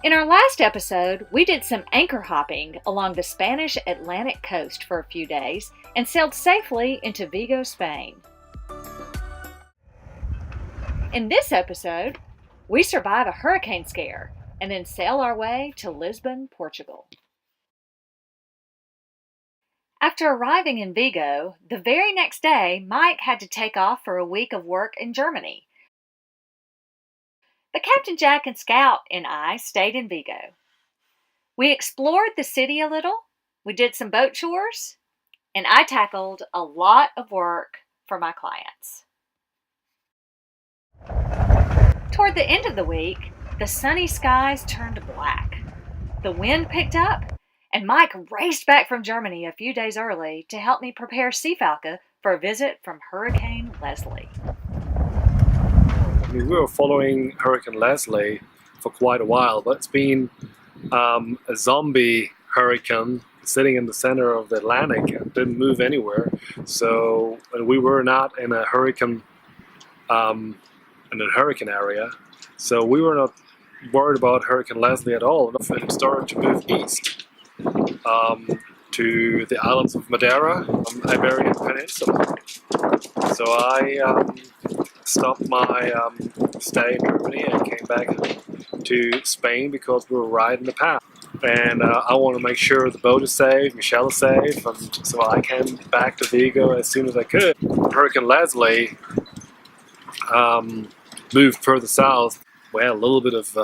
In our last episode, we did some anchor hopping along the Spanish Atlantic coast for a few days and sailed safely into Vigo, Spain. In this episode, we survive a hurricane scare and then sail our way to Lisbon, Portugal. After arriving in Vigo, the very next day, Maik had to take off for a week of work in Germany. But Captain Jack and Scout and I stayed in Vigo. We explored the city a little, we did some boat chores, and I tackled a lot of work for my clients. Toward the end of the week, the sunny skies turned black. The wind picked up, and Maik raced back from Germany a few days early to help me prepare Seefalke for a visit from Hurricane Leslie. We were following Hurricane Leslie for quite a while, but it's been a zombie hurricane sitting in the center of the Atlantic and didn't move anywhere. So we were not in a hurricane area, so we were not worried about Hurricane Leslie at all. It started to move east to the islands of Madeira, Iberian Peninsula. So I stopped my stay in Germany and came back to Spain because we were right in the path. And I want to make sure the boat is safe, Michelle is safe, and so I came back to Vigo as soon as I could. Hurricane Leslie moved further south. We had a little bit of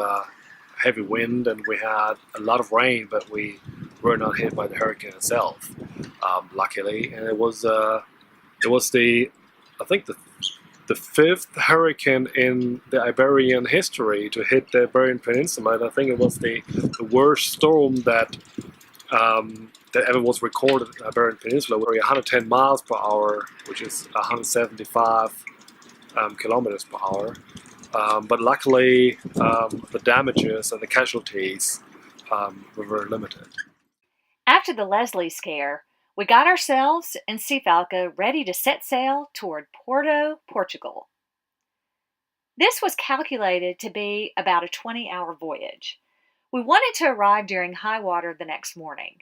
heavy wind and we had a lot of rain, but we were not hit by the hurricane itself, luckily. And it was the I think the fifth hurricane in the Iberian history to hit the Iberian Peninsula, and I think it was the worst storm that ever was recorded in the Iberian Peninsula. We're 110 miles per hour, which is 175 kilometers per hour. But luckily, the damages and the casualties were very limited. After the Leslie scare, we got ourselves and Seefalke ready to set sail toward Porto, Portugal. This was calculated to be about a 20-hour voyage. We wanted to arrive during high water the next morning.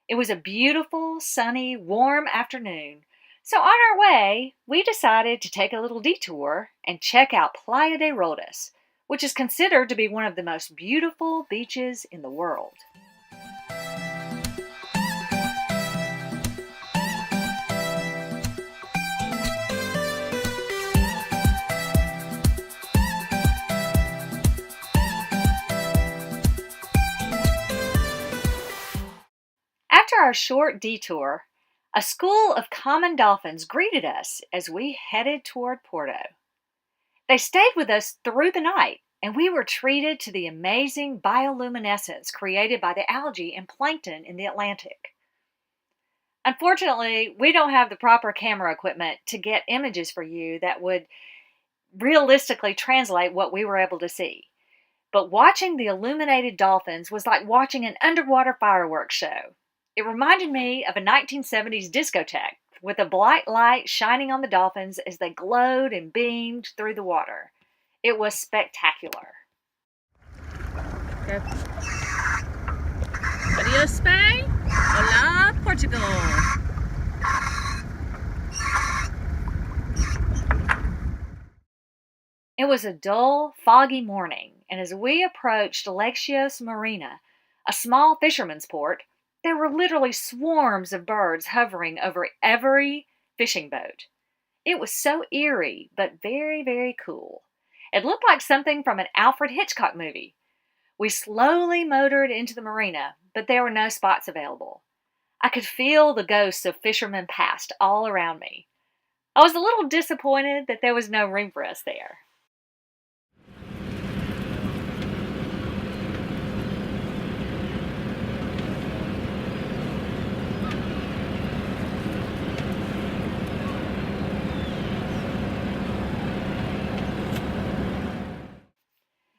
It was a beautiful, sunny, warm afternoon, so on our way, we decided to take a little detour and check out Playa de Rodas, which is considered to be one of the most beautiful beaches in the world. After our short detour, a school of common dolphins greeted us as we headed toward Porto. They stayed with us through the night, and we were treated to the amazing bioluminescence created by the algae and plankton in the Atlantic. Unfortunately, we don't have the proper camera equipment to get images for you that would realistically translate what we were able to see. But watching the illuminated dolphins was like watching an underwater fireworks show. It reminded me of a 1970s discotheque with a bright light shining on the dolphins as they glowed and beamed through the water. It was spectacular. Go. Adios, Spain. Hola, Portugal. It was a dull, foggy morning, and as we approached Alexios Marina, a small fisherman's port, there were literally swarms of birds hovering over every fishing boat. It was so eerie, but very, very cool. It looked like something from an Alfred Hitchcock movie. We slowly motored into the marina, but there were no spots available. I could feel the ghosts of fishermen past all around me. I was a little disappointed that there was no room for us there.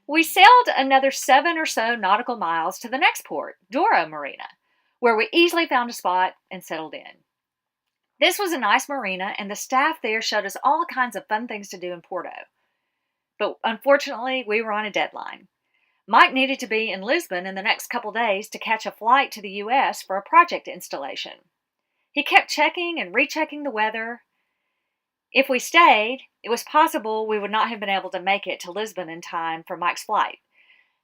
We sailed another 7 or so nautical miles to the next port, Douro Marina, where we easily found a spot and settled in. This was a nice marina, and the staff there showed us all kinds of fun things to do in Porto. But unfortunately, we were on a deadline. Mike needed to be in Lisbon in the next couple days to catch a flight to the U.S. for a project installation. He kept checking and rechecking the weather. If we stayed, it was possible we would not have been able to make it to Lisbon in time for Mike's flight.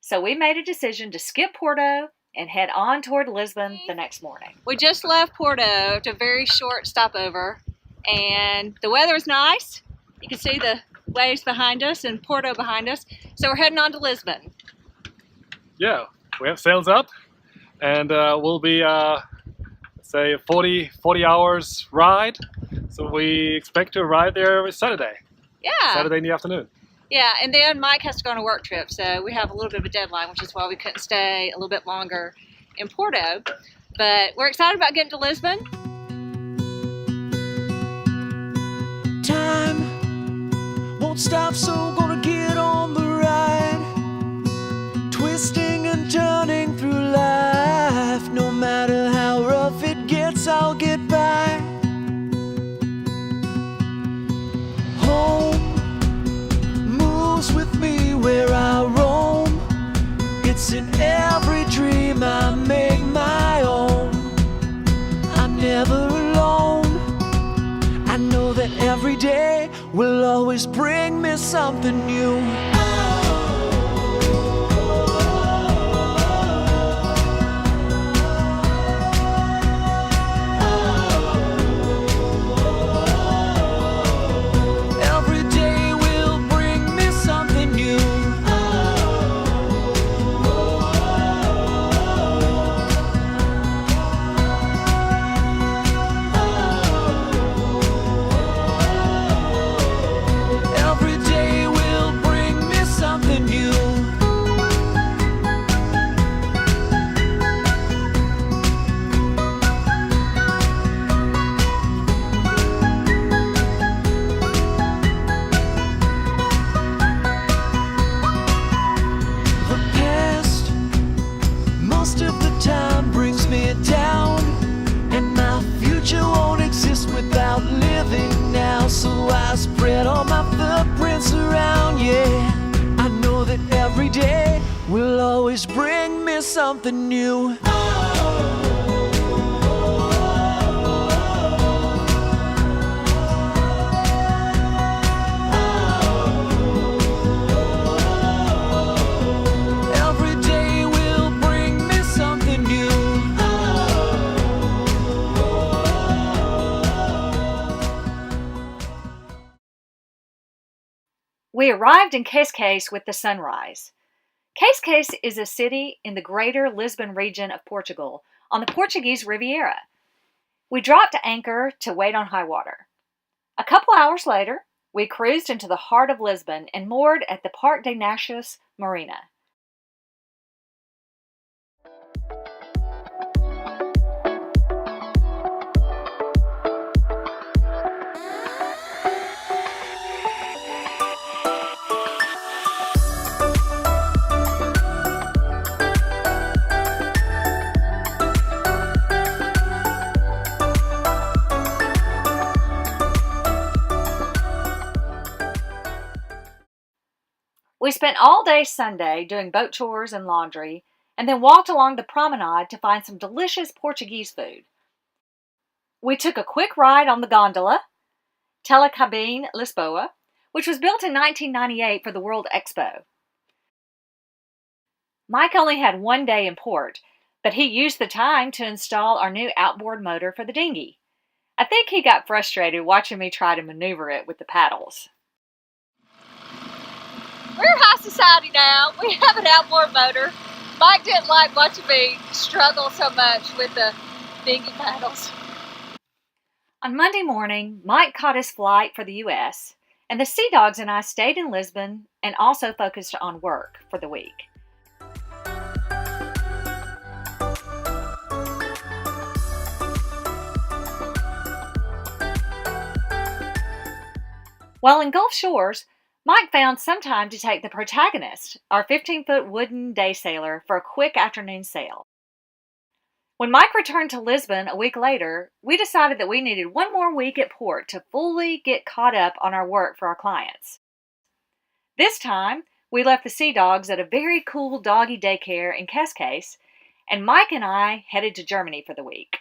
So we made a decision to skip Porto and head on toward Lisbon the next morning. We just left Porto after a very short stopover, and the weather was nice. You can see the waves behind us and Porto behind us. So we're heading on to Lisbon. Yeah, we have sails up, and we'll be say 40 hours ride. So we expect to arrive there Saturday. Yeah. Saturday in the afternoon. Yeah, and then Mike has to go on a work trip, so we have a little bit of a deadline, which is why we couldn't stay a little bit longer in Porto. But we're excited about getting to Lisbon. Time won't stop, so gonna get on the ride, twisting and turning through life. No matter how rough it gets, I'll get by. Home moves with me where I roam. It's in every dream I make my own. I'm never alone. I know that every day will always bring me something new. Spread all my footprints around, yeah. I know that every day will always bring me something new. Every day will bring me something new. We arrived in CASCAIS with the sunrise. CASCAIS is a city in the greater Lisbon region of Portugal on the Portuguese Riviera. We dropped anchor to wait on high water. A couple hours later, we cruised into the heart of Lisbon and moored at the Parque de Nachos Marina. We spent all day Sunday doing boat chores and laundry, and then walked along the promenade to find some delicious Portuguese food. We took a quick ride on the gondola, Telecabine Lisboa, which was built in 1998 for the World Expo. Mike only had one day in port, but he used the time to install our new outboard motor for the dinghy. I think he got frustrated watching me try to maneuver it with the paddles. We're high society now. We have an outboard motor. Mike didn't like watching me struggle so much with the dinghy paddles. On Monday morning, Mike caught his flight for the U.S., and the Sea Dogs and I stayed in Lisbon and also focused on work for the week. While in Gulf Shores, Mike found some time to take the Protagonist, our 15-foot wooden day sailor, for a quick afternoon sail. When Mike returned to Lisbon a week later, we decided that we needed one more week at port to fully get caught up on our work for our clients. This time, We left the sea dogs at a very cool doggy daycare in CASCAIS, and Mike and I headed to Germany for the week.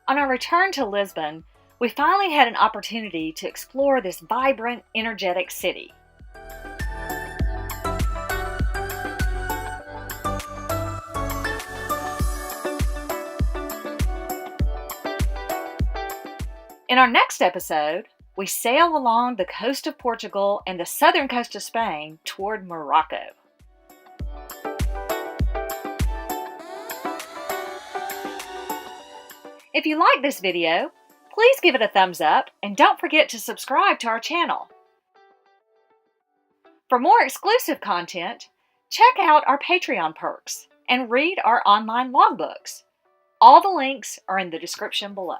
On our return to Lisbon, we finally had an opportunity to explore this vibrant, energetic city. In our next episode, we sail along the coast of Portugal and the southern coast of Spain toward Morocco. If you like this video, please give it a thumbs up and don't forget to subscribe to our channel. For more exclusive content, check out our Patreon perks and read our online logbooks. All the links are in the description below.